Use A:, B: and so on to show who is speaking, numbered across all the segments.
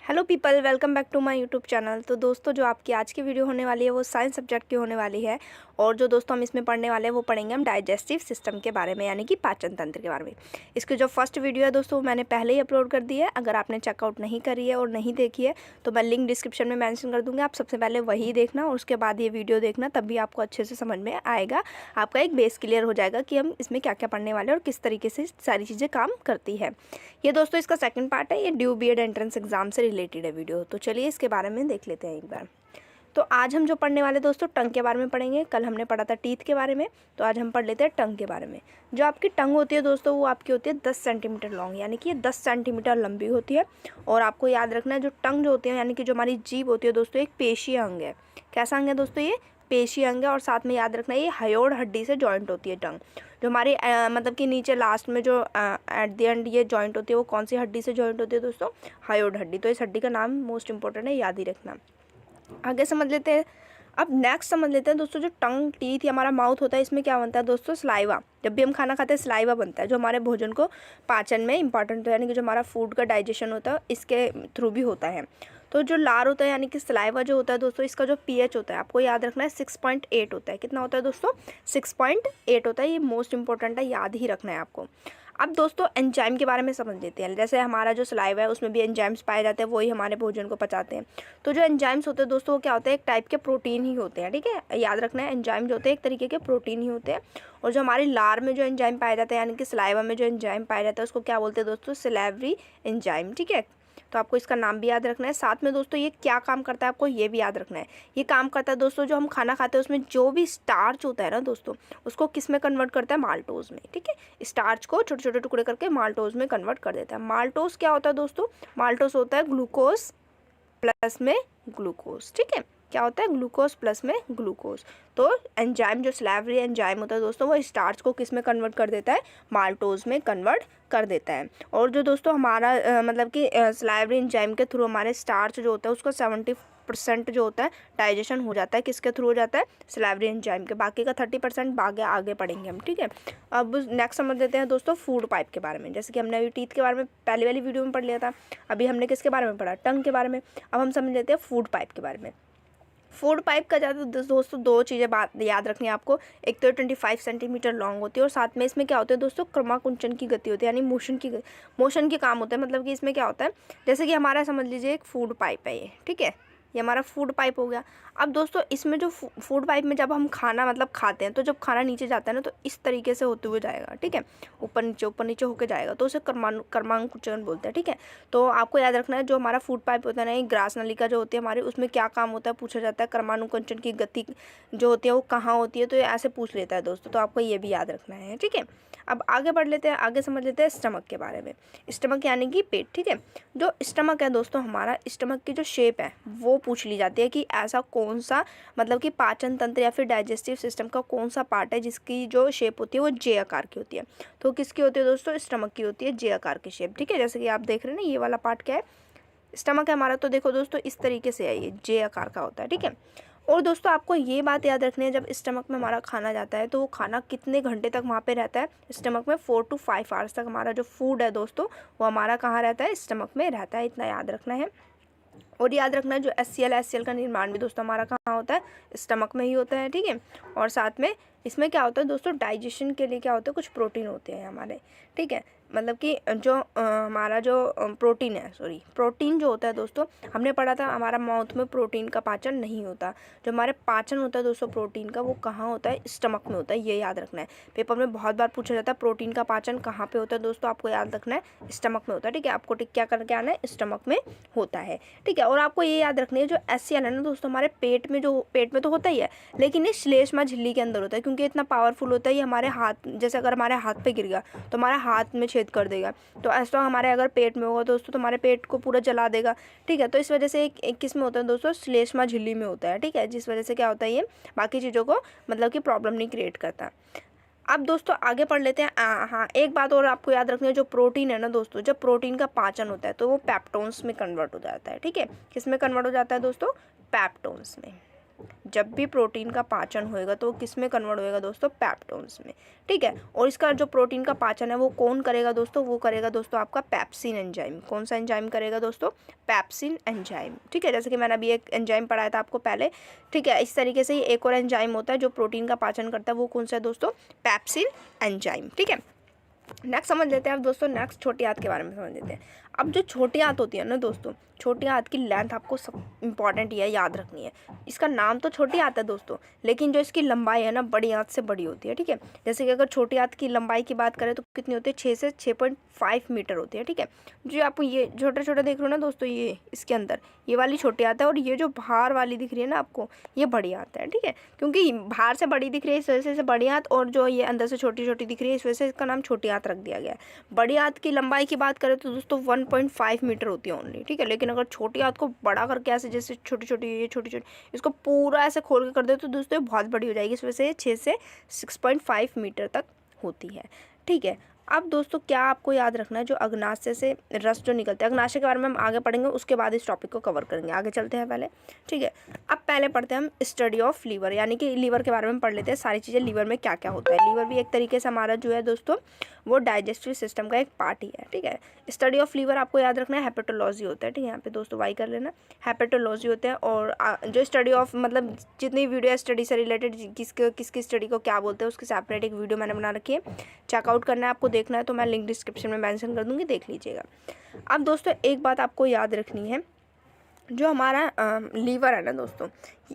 A: Hello people, welcome back to my YouTube channel. तो दोस्तों, जो आपकी आज की वीडियो होने वाली है वो साइंस सब्जेक्ट की होने वाली है। और जो दोस्तों हम इसमें पढ़ने वाले हैं वो पढ़ेंगे हम डाइजेस्टिव सिस्टम के बारे में, यानी कि पाचन तंत्र के बारे में। इसकी जो फर्स्ट वीडियो है दोस्तों वो मैंने पहले ही अपलोड कर दी है। अगर आपने चेकआउट नहीं करी है और नहीं देखी है तो मैं लिंक डिस्क्रिप्शन में मेंशन कर दूँगी। आप सबसे पहले वही देखना और उसके बाद ये वीडियो देखना, तब भी आपको अच्छे से समझ में आएगा। आपका एक बेस क्लियर हो जाएगा कि हम इसमें क्या क्या पढ़ने वाले हैं और किस तरीके से सारी चीज़ें काम करती है। ये दोस्तों इसका सेकंड पार्ट है। ये ड्यू बीएड एंट्रेंस एग्जाम से रिलेटेड है वीडियो। तो चलिए इसके बारे में देख लेते हैं एक बार। तो आज हम जो पढ़ने वाले दोस्तों टंग के बारे में पढ़ेंगे। कल हमने पढ़ा था टीथ के बारे में, तो आज हम पढ़ लेते हैं टंग के बारे में। जो आपकी टंग होती है दोस्तों वो आपकी होती है 10 सेंटीमीटर लॉन्ग, यानी कि ये 10 सेंटीमीटर लंबी होती है। और आपको याद रखना है जो टंग जो होती है, यानी कि जो हमारी जीभ होती है दोस्तों, एक पेशीय अंग है। कैसा अंग है दोस्तों? ये पेशीय अंग है। और साथ में याद रखना है ये हयोड हड्डी से जॉइंट होती है टंग। जो हमारी मतलब कि नीचे लास्ट में जो एट द एंड ये जॉइंट होती है वो कौन सी हड्डी से जॉइंट होती है दोस्तों? हयोड हड्डी। तो इस हड्डी का नाम मोस्ट इंपॉर्टेंट है, याद ही रखना। आगे समझ लेते हैं। अब नेक्स्ट समझ लेते हैं दोस्तों, जो टंग टीथ या हमारा माउथ होता है इसमें क्या बनता है दोस्तों? सलाइवा। जब भी हम खाना खाते हैं सलाइवा बनता है, जो हमारे भोजन को पाचन में इंपॉर्टेंट होता है, यानी कि जो हमारा फूड का डाइजेशन होता है इसके थ्रू भी होता है। तो जो लार होता है यानी कि सलाइवा जो होता है दोस्तों, इसका जो पीएच होता है आपको याद रखना है 6.8 होता है। कितना होता है दोस्तों? 6.8 होता है। ये मोस्ट इंपॉर्टेंट है, याद ही रखना है आपको। अब दोस्तों एंजाइम के बारे में समझ लेते हैं। जैसे हमारा जो सलाइवा है उसमें भी एंजाइम्स पाए जाते हैं, वही हमारे भोजन को पचाते हैं। तो जो एंजाइम्स होते हैं दोस्तों वो क्या होते हैं? एक टाइप के प्रोटीन ही होते हैं। ठीक है, याद रखना है एंजाइम जो होते हैं एक तरीके के प्रोटीन ही होते हैं। और जो हमारी लार में जो एंजाइम पाए जाते हैं, यानी कि सलाइवा में जो एंजाइम पाया जाता है उसको क्या बोलते हैं दोस्तों? Salivary enzyme. ठीक है, तो आपको इसका नाम भी याद रखना है। साथ में दोस्तों ये क्या काम करता है आपको ये भी याद रखना है। ये काम करता है दोस्तों, जो हम खाना खाते हैं उसमें जो भी स्टार्च होता है ना दोस्तों, उसको किस में कन्वर्ट करता है? माल्टोज में। ठीक है, स्टार्च को छोटे छोटे टुकड़े करके माल्टोज में कन्वर्ट कर देता है। माल्टोज क्या होता है दोस्तों? माल्टोज होता है ग्लूकोज प्लस में ग्लूकोज। ठीक है, क्या होता है? ग्लूकोज प्लस में ग्लूकोज। तो एंजाइम जो स्लैवरी एंजाइम होता है दोस्तों वो स्टार्च को किस में कन्वर्ट कर देता है? माल्टोज में कन्वर्ट कर देता है। और जो दोस्तों हमारा मतलब कि स्लैवरी एंजाइम के थ्रू हमारे स्टार्च जो होता है उसका 70% जो होता है डाइजेशन हो जाता है। किसके थ्रू हो जाता है? स्लैवरी एंजाइम के। बाकी का 30% आगे पढ़ेंगे हम। ठीक है, अब नेक्स्ट समझ लेते हैं दोस्तों फूड पाइप के बारे में। जैसे कि हमने अभी टीथ के बारे में पहली वाली वीडियो में पढ़ लिया था, अभी हमने किसके बारे में पढ़ा? टंग के बारे में। अब हम समझ लेते हैं फूड पाइप के बारे में। फूड पाइप का ज़्यादा दोस्तों दो चीज़ें बात याद रखनी है आपको। एक तो 25 सेंटीमीटर लॉन्ग होती है और साथ में इसमें क्या होता है दोस्तों? क्रमाकुंचन की गति होती है, यानी मोशन की काम होता है। मतलब कि इसमें क्या होता है, जैसे कि हमारा समझ लीजिए एक फूड पाइप है ये। ठीक है, ये हमारा फूड पाइप हो गया। अब दोस्तों इसमें जो फूड पाइप में जब हम खाना मतलब खाते हैं तो जब खाना नीचे जाता है ना तो इस तरीके से होते हुए जाएगा। ठीक है, ऊपर नीचे होकर जाएगा, तो उसे क्रमांकुचन बोलते हैं। ठीक है, तो आपको याद रखना है जो हमारा फूड पाइप होता है ना, ये ग्रास नलिका जो होती है हमारी, उसमें क्या काम होता है पूछा जाता है। क्रमानुकुंचन की गति जो होती है वो कहाँ होती है, तो ये ऐसे पूछ लेता है दोस्तों, तो आपको ये भी याद रखना है। ठीक है, अब आगे बढ़ लेते हैं, आगे समझ लेते हैं स्टमक के बारे में। स्टमक यानी कि पेट। ठीक है, जो स्टमक है दोस्तों हमारा, स्टमक की जो शेप है वो पूछ ली जाती है कि ऐसा कौन सा मतलब कि पाचन तंत्र या फिर डाइजेस्टिव सिस्टम का कौन सा पार्ट है जिसकी जो शेप होती है वो जे आकार की होती है। तो किसकी होती है दोस्तों? स्टमक की होती है जे आकार की शेप। ठीक है, जैसे कि आप देख रहे हैं ना ये वाला पार्ट क्या है? स्टमक है हमारा। तो देखो दोस्तों इस तरीके से है, ये जे आकार का होता है। ठीक है, और दोस्तों आपको ये बात याद रखनी है, जब स्टमक में हमारा खाना जाता है तो वो खाना कितने घंटे तक वहाँ पे रहता है? स्टमक में 4 to 5 आवर्स तक हमारा जो फूड है दोस्तों वो हमारा कहाँ रहता है? स्टमक में रहता है। इतना याद रखना है। और याद रखना है जो HCl का निर्माण भी दोस्तों हमारा कहाँ होता है? स्टमक में ही होता है। ठीक है, और साथ में इसमें क्या होता है दोस्तों? डाइजेशन के लिए क्या होता है? कुछ प्रोटीन होते हैं हमारे। ठीक है, मतलब कि जो हमारा जो प्रोटीन जो होता है दोस्तों, हमने पढ़ा था हमारा माउथ में प्रोटीन का पाचन नहीं होता। जो हमारे पाचन होता है दोस्तों प्रोटीन का, वो कहाँ होता है? स्टमक में होता है। ये याद रखना है, पेपर में बहुत बार पूछा जाता है प्रोटीन का पाचन कहाँ पे होता है दोस्तों, आपको याद रखना है स्टमक में होता है। ठीक है, आपको टिक क्या करके आना है? स्टमक में होता है। ठीक है, और आपको ये याद रखनी है जो HCl है ना दोस्तों हमारे पेट में तो होता ही है, लेकिन ये श्लेष्मा झिल्ली के अंदर होता है। क्योंकि इतना पावरफुल होता है ये, हमारे हाथ जैसे अगर हमारे हाथ पे गिर गया तो हमारे हाथ में छेद कर देगा। तो ऐसा हमारे अगर पेट में होगा दोस्तों तो हमारे पेट को पूरा जला देगा। ठीक है, तो इस वजह से एक किस में होता है दोस्तों? श्लेष्मा झिल्ली में होता है। ठीक है, जिस वजह से क्या होता है ये बाकी चीज़ों को मतलब कि प्रॉब्लम नहीं क्रिएट करता। अब दोस्तों आगे पढ़ लेते हैं। हाँ, एक बात और आपको याद रखनी है, जो प्रोटीन है ना दोस्तों, जब प्रोटीन का पाचन होता है तो वो पेप्टोन्स में कन्वर्ट हो जाता है। ठीक है, किस में कन्वर्ट हो जाता है दोस्तों? पेप्टोन्स में। जब भी प्रोटीन का पाचन होएगा तो वो किस में कन्वर्ट होएगा दोस्तों, पेप्टोन्स में, ठीक है। और इसका जो प्रोटीन का पाचन है वो कौन करेगा दोस्तों, वो करेगा दोस्तों आपका पेप्सिन एंजाइम। कौन सा एंजाइम करेगा दोस्तों, पेप्सिन एंजाइम, ठीक है। जैसे कि मैंने अभी एक एंजाइम पढ़ाया था आपको पहले, ठीक है। इस तरीके से ही एक और एंजाइम होता है जो प्रोटीन का पाचन करता है, वो कौन सा है दोस्तों, पेप्सिन एंजाइम, ठीक है। नेक्स्ट समझ लेते हैं अब दोस्तों, नेक्स्ट छोटी आंत के बारे में समझ लेते हैं। अब जो छोटी आंत होती है ना दोस्तों, छोटी आंत की लेंथ आपको सब इंपॉर्टेंट ये याद रखनी है। इसका नाम तो छोटी आंत है दोस्तों, लेकिन जो इसकी लंबाई है ना बड़ी आंत से बड़ी होती है, ठीक है। जैसे कि अगर छोटी आंत की लंबाई की बात करें तो कितनी होती है, 6 से 6.5 मीटर होती है, ठीक है। जो आप ये छोटे छोटे देख रहे हो ना दोस्तों, ये इसके अंदर ये वाली छोटी आंत है, और ये जो बाहर वाली दिख रही है ना आपको, ये बड़ी आंत है, ठीक है। क्योंकि बाहर से बड़ी दिख रही है इस वजह से बड़ी आंत, और जो ये अंदर से छोटी छोटी दिख रही है इस वजह से इसका नाम छोटी आंत रख दिया गया है। बड़ी आंत की लंबाई की बात करें तो दोस्तों 1.5 मीटर होती है ओनली, ठीक है। लेकिन अगर छोटी आंत को बड़ा करके ऐसे जैसे छोटी छोटी ये छोटी छोटी इसको पूरा ऐसे खोल के कर दे तो दोस्तों ये बहुत बड़ी हो जाएगी। इस वजह से 6 से 6.5 मीटर तक होती है, ठीक है। अब दोस्तों क्या आपको याद रखना है, जो अग्नाशय से रस जो निकलता है, अग्नाशय के बारे में हम आगे पढ़ेंगे, उसके बाद इस टॉपिक को कवर करेंगे। आगे चलते हैं पहले, ठीक है। अब पहले पढ़ते हैं हम स्टडी ऑफ लीवर, यानी कि लीवर के बारे में पढ़ लेते हैं, सारी चीज़ें लीवर में क्या क्या होता है। लीवर भी एक तरीके से हमारा जो है दोस्तों वो डाइजेस्टिव सिस्टम का एक पार्ट ही है, ठीक है। स्टडी ऑफ लीवर आपको याद रखना है हेपेटोलॉजी होता है, ठीक है। यहाँ पे दोस्तों वाई कर लेना, हेपेटोलॉजी होते हैं। और जो स्टडी ऑफ मतलब जितनी वीडियो स्टडी से रिलेटेड किसकी स्टडी को क्या बोलते हैं उसकी सेपरेट एक वीडियो मैंने बना रखी है, चेकआउट करना है आपको, देखना है तो मैं लिंक डिस्क्रिप्शन में मेंशन कर दूंगी, देख लीजिएगा। अब दोस्तों एक बात आपको याद रखनी है, जो हमारा लीवर है ना दोस्तों,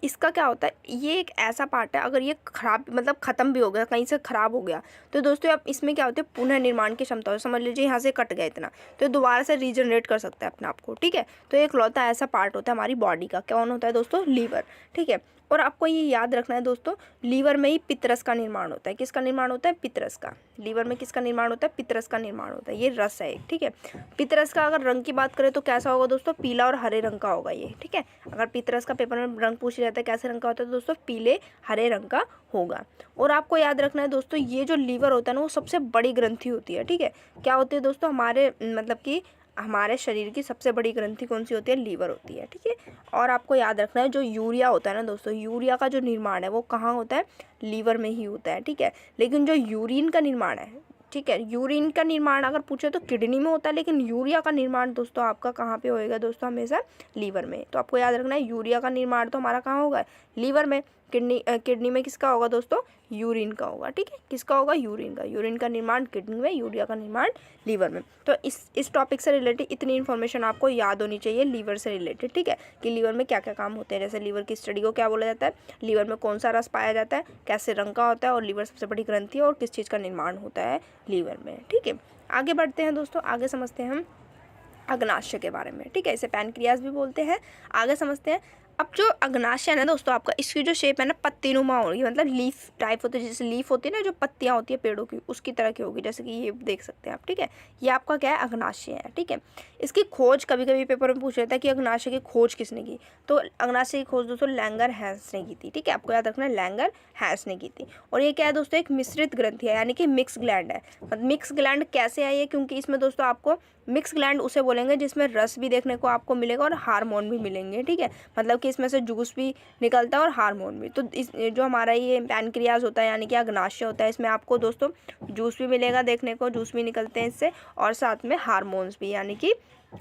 A: इसका क्या होता है, ये एक ऐसा पार्ट है, अगर ये खराब मतलब ख़त्म भी हो गया, कहीं से ख़राब हो गया तो दोस्तों अब इसमें क्या होता है, पुनः निर्माण की क्षमता हो। समझ लीजिए यहाँ से कट गया इतना, तो दोबारा से रीजनरेट कर सकता है अपने आप को, ठीक है। तो एक लौता ऐसा पार्ट होता है हमारी बॉडी का, कौन होता है दोस्तों, लीवर, ठीक है। और आपको ये याद रखना है दोस्तों, लीवर में ही पित्तरस का निर्माण होता है। किसका निर्माण होता है, पित्तरस का। लीवर में किसका निर्माण होता है, पित्तरस का निर्माण होता है। ये रस है एक, ठीक है। पित्तरस का अगर रंग की बात करें तो कैसा होगा दोस्तों, पीला और हरे रंग का होगा ये, ठीक है। अगर पित्तरस का पेपर में रंग पूछ जाता है कैसे रंग का होता है तो दोस्तों पीले हरे रंग का होगा। और आपको याद रखना है दोस्तों, ये जो लीवर होता है ना वो सबसे बड़ी ग्रंथि होती है, ठीक है। क्या होती है दोस्तों, हमारे मतलब कि हमारे शरीर की सबसे बड़ी ग्रंथि कौन सी होती है, लीवर होती है, ठीक है। और आपको याद रखना है जो यूरिया होता है ना दोस्तों, यूरिया का जो निर्माण है वो कहाँ होता है, लीवर में ही होता है, ठीक है। लेकिन जो यूरिन का निर्माण है, ठीक है, यूरिन का निर्माण अगर पूछे तो किडनी में होता है, लेकिन यूरिया का निर्माण दोस्तों आपका कहाँ पे होएगा दोस्तों, हमेशा लीवर में। तो आपको याद रखना है यूरिया का निर्माण तो हमारा कहाँ होगा, लीवर में। किडनी में किसका होगा दोस्तों, यूरिन का होगा, ठीक है। किसका होगा, यूरिन का। यूरिन का निर्माण किडनी में, यूरिया का निर्माण लीवर में। तो इस टॉपिक से रिलेटेड इतनी इन्फॉर्मेशन आपको याद होनी चाहिए लीवर से रिलेटेड, ठीक है, कि लीवर में क्या क्या काम होते हैं। जैसे लीवर की स्टडी को क्या बोला जाता है, लीवर में कौन सा रस पाया जाता है, कैसे रंग का होता है, और लीवर सबसे बड़ी ग्रंथि है, और किस चीज़ का निर्माण होता है लीवर में, ठीक है। आगे बढ़ते हैं दोस्तों, आगे समझते हैं हम अग्नाशय के बारे में, ठीक है। इसे पैनक्रियाज भी बोलते हैं। आगे समझते हैं। अब जो अग्नाशय है ना दोस्तों आपका, इसकी जो शेप है ना पत्तीनुमा होगी, मतलब लीफ टाइप होती है, जैसे लीफ होती है ना जो पत्तियाँ होती है पेड़ों की, उसकी तरह की होगी, जैसे कि ये देख सकते हैं आप, ठीक है। ये आपका क्या है, अग्नाशय है, ठीक है। इसकी खोज कभी कभी पेपर में पूछ लेता है कि अग्नाशय की खोज किसने की, तो अग्नाशय की खोज दोस्तों लैंगर हैंस ने की थी, ठीक है। आपको याद रखना है लैंगर हैंस ने की थी। और ये क्या है दोस्तों, एक मिश्रित ग्रंथि है, यानी कि मिक्स ग्लैंड है। मतलब मिक्स ग्लैंड कैसे है ये, क्योंकि इसमें दोस्तों आपको मिक्स ग्लैंड उसे बोलेंगे जिसमें रस भी देखने को आपको मिलेगा और हार्मोन भी मिलेंगे, ठीक है। मतलब कि इसमें से जूस भी निकलता है और हार्मोन भी। तो इस जो हमारा ये पैनक्रियाज होता है यानी कि अग्नाशय होता है, इसमें आपको दोस्तों जूस भी मिलेगा देखने को, जूस भी निकलते हैं इससे, और साथ में हार्मोन्स भी, यानी कि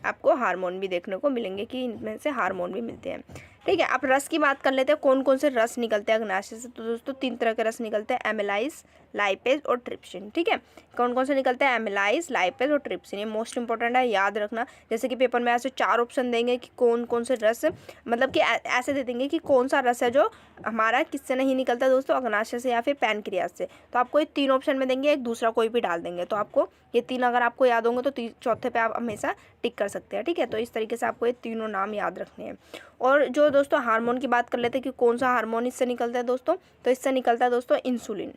A: आपको हार्मोन भी देखने को मिलेंगे कि इनमें से हार्मोन भी मिलते हैं, ठीक है। अब रस की बात कर लेते हैं, कौन कौन से रस निकलते हैं अग्नाशय से। तो दोस्तों 3 तरह के रस निकलते हैं, एमिलाइज, लाइपेज और ट्रिप्सिन, ठीक है। कौन कौन से निकलते हैं, एमिलाइज, लाइपेज और ट्रिप्सिन। ये मोस्ट इंपॉर्टेंट है, याद रखना। जैसे कि पेपर में ऐसे 4 ऑप्शन देंगे कि कौन कौन से रस, मतलब कि ऐसे दे देंगे कि कौन सा रस है जो हमारा किससे नहीं निकलता दोस्तों, अग्नाशय से या फिर पैनक्रियाज से। तो आपको ये 3 ऑप्शन में देंगे, एक दूसरा कोई भी डाल देंगे। तो आपको ये 3 अगर आपको याद होंगे तो चौथे पे आप हमेशा टिक कर सकते हैं, ठीक है। तो इस तरीके से आपको ये तीनों नाम याद रखने हैं। और जो दोस्तों हार्मोन की बात कर लेते हैं कि कौन सा हार्मोन इससे निकलता है दोस्तों, तो इससे निकलता है दोस्तों इंसुलिन,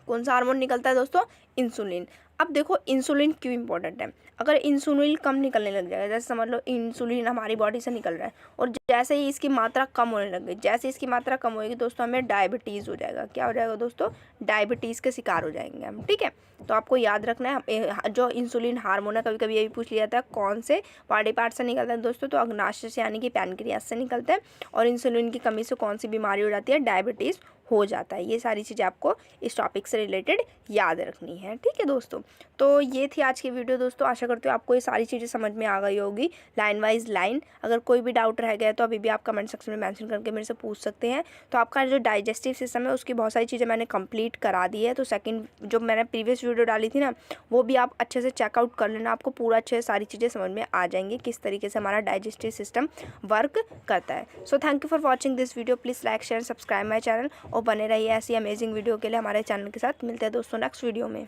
A: कौन सा हार्मोन निकलता है दोस्तों? इंसुलिन। अब देखो इंसुलिन क्यों इंपॉर्टेंट है। अगर इंसुलिन कम निकलने लग जाएगा, जैसे समझ लो इंसुलिन हमारी बॉडी से निकल रहा है और जैसे ही इसकी मात्रा कम होने लग गई, जैसे इसकी मात्रा कम होएगी दोस्तों हमें डायबिटीज़ हो जाएगा। क्या हो जाएगा दोस्तों? डायबिटीज़ के शिकार हो जाएंगे हम। ठीक है, तो आपको याद रखना है जो इंसुलिन हार्मोन है, कभी कभी ये भी पूछ लिया जाता है कौन से बॉडी पार्ट से निकलता है दोस्तों, तो अग्नाशय से यानी कि पैनक्रियास से निकलता है। और इंसुलिन की कमी से कौन सी बीमारी हो जाती है? डायबिटीज़ हो जाता है। ये सारी चीज़ें आपको इस टॉपिक से रिलेटेड याद रखनी है। ठीक है दोस्तों, तो ये थी आज की वीडियो दोस्तों। आशा करती हूँ आपको ये सारी चीज़ें समझ में आ गई होगी लाइन वाइज लाइन। अगर कोई भी डाउट रह गया तो अभी भी आप कमेंट सेक्शन में मेंशन करके मेरे से पूछ सकते हैं। तो आपका जो डाइजेस्टिव सिस्टम है उसकी बहुत सारी चीज़ें मैंने कंप्लीट करा दी है। तो सेकंड जो मैंने प्रीवियस वीडियो डाली थी ना, वो भी आप अच्छे से चेकआउट कर लेना, आपको पूरा अच्छे से सारी चीज़ें समझ में आ जाएंगी किस तरीके से हमारा डाइजेस्टिव सिस्टम वर्क करता है। So thank you for watching this video. Please like share subscribe my channel और बने रहिए ऐसी अमेजिंग वीडियो के लिए हमारे चैनल के साथ। मिलते हैं दोस्तों नेक्स्ट वीडियो में।